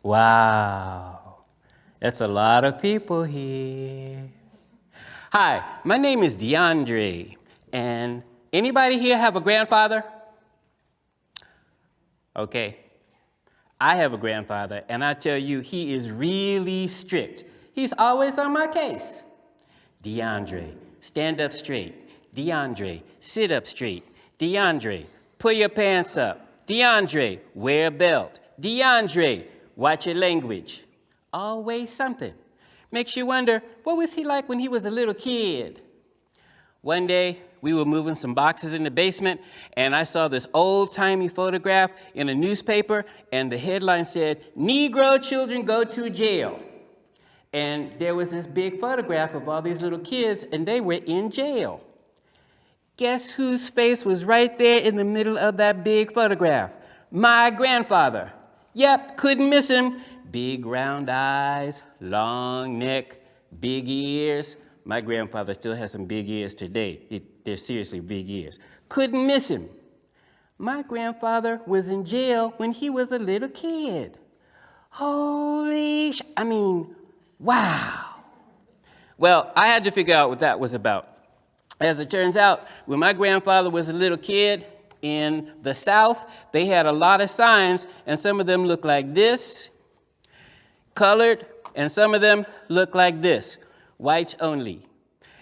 Wow, that's a lot of people here. Hi, my name is DeAndre, and anybody here have a grandfather? Okay, I have a grandfather, and I tell you, he is really strict. He's always on my case. DeAndre, stand up straight. DeAndre, sit up straight. DeAndre, pull your pants up. DeAndre, wear a belt. DeAndre, watch your language. Always something. Makes you wonder, what was he like when he was a little kid? One day, we were moving some boxes in the basement, and I saw this old-timey photograph in a newspaper, and the headline said, "Negro children go to jail." And there was this big photograph of all these little kids, and they were in jail. Guess whose face was right there in the middle of that big photograph? My grandfather. Yep, couldn't miss him. Big round eyes, long neck, big ears. My grandfather still has some big ears today. They're seriously big ears. Couldn't miss him. My grandfather was in jail when he was a little kid. Wow. Well, I had to figure out what that was about. As it turns out, when my grandfather was a little kid in the South, they had a lot of signs, and some of them looked like this, colored, and some of them looked like this, whites only.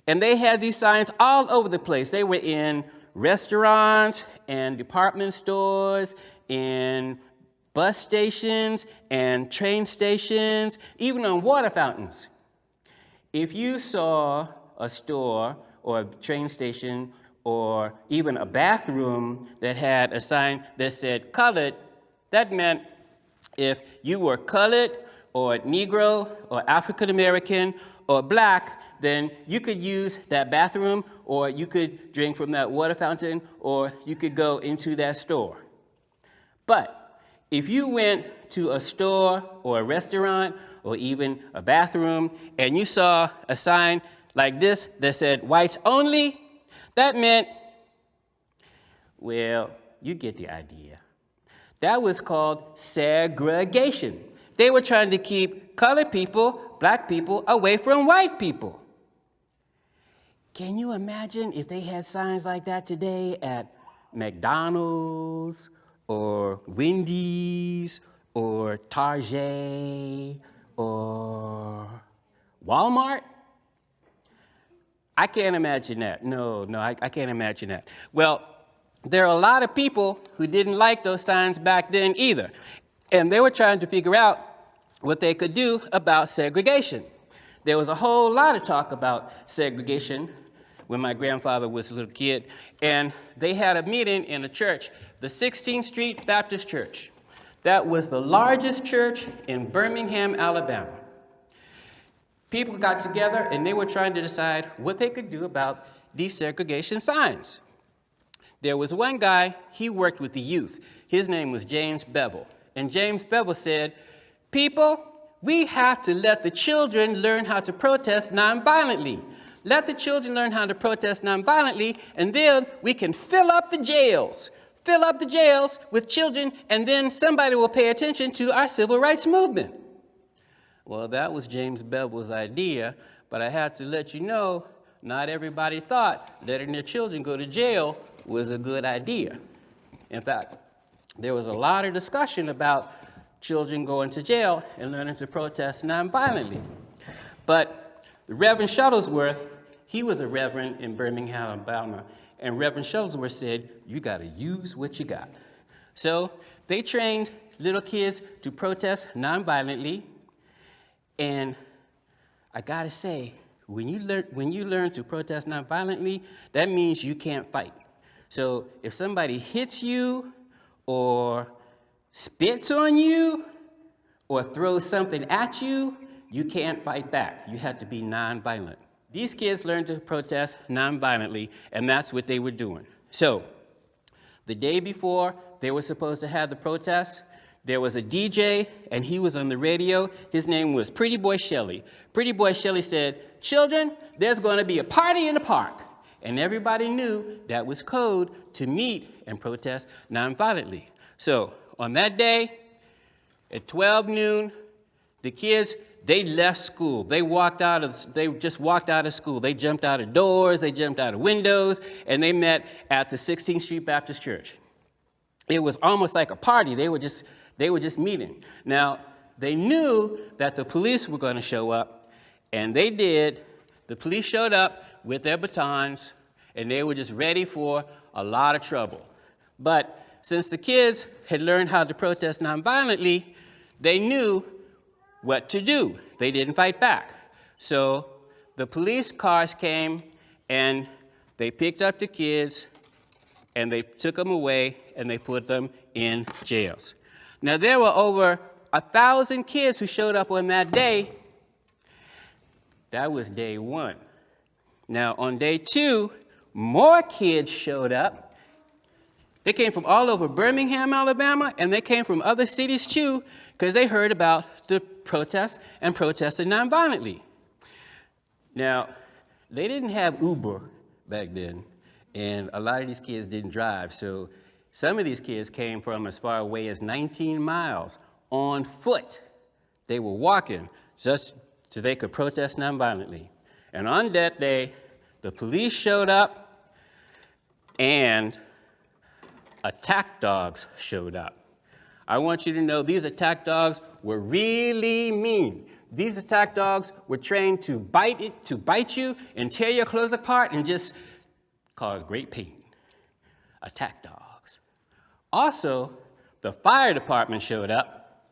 And they had these signs all over the place. They were in restaurants and department stores, in bus stations and train stations, even on water fountains. If you saw a store or a train station or even a bathroom that had a sign that said colored, that meant if you were colored or Negro or African American or black, then you could use that bathroom, or you could drink from that water fountain, or you could go into that store. But if you went to a store or a restaurant or even a bathroom and you saw a sign like this that said whites only, that meant, well, you get the idea. That was called segregation. They were trying to keep colored people, black people, away from white people. Can you imagine if they had signs like that today at McDonald's or Wendy's or Target or Walmart? I can't imagine that. No, I can't imagine that. Well, there are a lot of people who didn't like those signs back then either. And they were trying to figure out what they could do about segregation. There was a whole lot of talk about segregation when my grandfather was a little kid, and they had a meeting in a church, the 16th Street Baptist Church. That was the largest church in Birmingham, Alabama. People got together and they were trying to decide what they could do about desegregation signs. There was one guy, he worked with the youth. His name was James Bevel. And James Bevel said, "People, we have to let the children learn how to protest nonviolently. Let the children learn how to protest nonviolently, and then we can fill up the jails. Fill up the jails with children, and then somebody will pay attention to our civil rights movement." Well, that was James Bevel's idea, but I had to let you know, not everybody thought letting their children go to jail was a good idea. In fact, there was a lot of discussion about children going to jail and learning to protest nonviolently. But the Reverend Shuttlesworth, he was a reverend in Birmingham, Alabama, and Reverend Shuttlesworth said, "You got to use what you got." So they trained little kids to protest nonviolently, and I got to say, when you learn to protest nonviolently, that means you can't fight. So if somebody hits you or spits on you or throws something at you, you can't fight back. You have to be nonviolent. These kids learned to protest nonviolently, and that's what they were doing. So the day before they were supposed to have the protest, there was a DJ, and he was on the radio. His name was Pretty Boy Shelley. Pretty Boy Shelley said, "Children, there's going to be a party in the park." And everybody knew that was code to meet and protest nonviolently. So on that day, At 12 noon, the kids, they left school. They just walked out of school. They jumped out of doors, they jumped out of windows, and they met at the 16th Street Baptist Church. It was almost like a party. They were just meeting. Now, they knew that the police were going to show up, and they did. The police showed up with their batons, and they were just ready for a lot of trouble. But since the kids had learned how to protest nonviolently, they knew what to do. They didn't fight back. So the police cars came, and they picked up the kids, and they took them away, and they put them in jails. Now, there were over 1,000 kids who showed up on that day. That was day one. Now, on day two, more kids showed up. They came from all over Birmingham, Alabama, and they came from other cities too, because they heard about the protests and protested nonviolently. Now, they didn't have Uber back then, and a lot of these kids didn't drive, so some of these kids came from as far away as 19 miles on foot. They were walking just so they could protest nonviolently. And on that day, the police showed up and attack dogs showed up. I want you to know these attack dogs were really mean. These attack dogs were trained to bite you and tear your clothes apart and just cause great pain. Attack dogs. Also, the fire department showed up.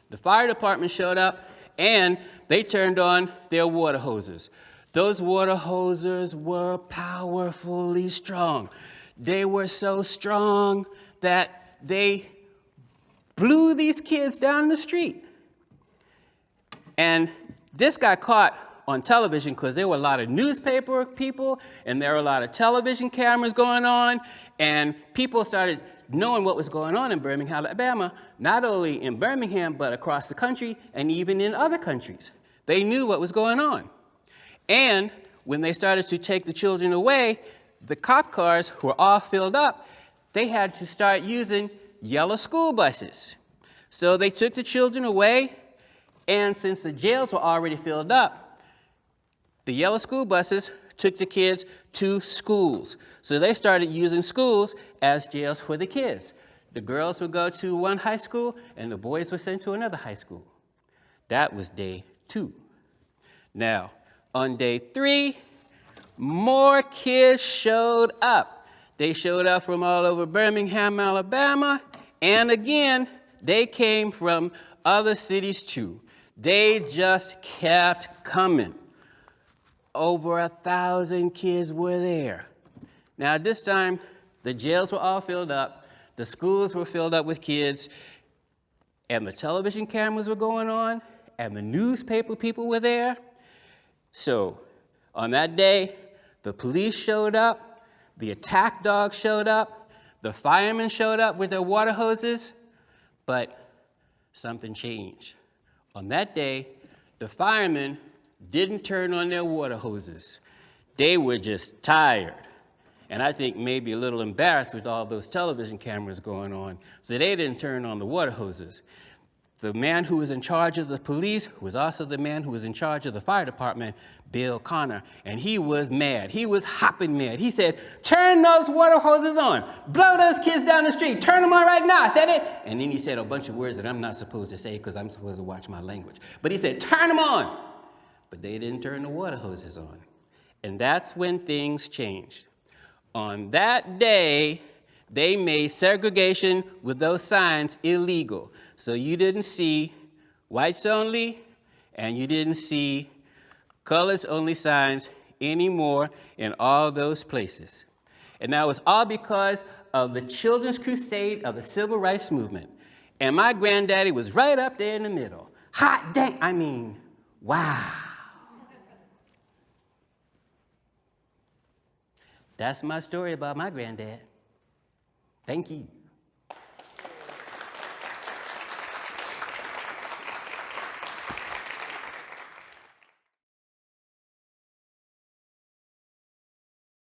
The fire department showed up and they turned on their water hoses. Those water hoses were powerfully strong. They were so strong that they blew these kids down the street. And this got caught on television because there were a lot of newspaper people and there were a lot of television cameras going on, and people started knowing what was going on in Birmingham, Alabama, not only in Birmingham, but across the country and even in other countries. They knew what was going on. And when they started to take the children away, the cop cars were all filled up. They had to start using yellow school buses. So they took the children away, and since the jails were already filled up, the yellow school buses took the kids to schools. So they started using schools as jails for the kids. The girls would go to one high school, and the boys were sent to another high school. That was day two. Now, on day three, more kids showed up. They showed up from all over Birmingham, Alabama, and again, they came from other cities too. They just kept coming. Over 1,000 kids were there. Now, at this time, the jails were all filled up, the schools were filled up with kids, and the television cameras were going on, and the newspaper people were there. So, on that day, the police showed up, the attack dogs showed up, the firemen showed up with their water hoses, but something changed. On that day, the firemen didn't turn on their water hoses. They were just tired, and I think maybe a little embarrassed with all those television cameras going on, so they didn't turn on the water hoses. The man who was in charge of the police was also the man who was in charge of the fire department, Bill Connor, and he was mad. He was hopping mad. He said, "Turn those water hoses on. Blow those kids down the street. Turn them on right now." I said it. And then he said a bunch of words that I'm not supposed to say because I'm supposed to watch my language. But he said, "Turn them on." But they didn't turn the water hoses on. And that's when things changed. On that day, they made segregation with those signs illegal. So you didn't see whites only, and you didn't see colors only signs anymore in all those places. And that was all because of the Children's Crusade of the Civil Rights Movement. And my granddaddy was right up there in the middle. Hot dang, I mean, wow. That's my story about my granddad. Thank you.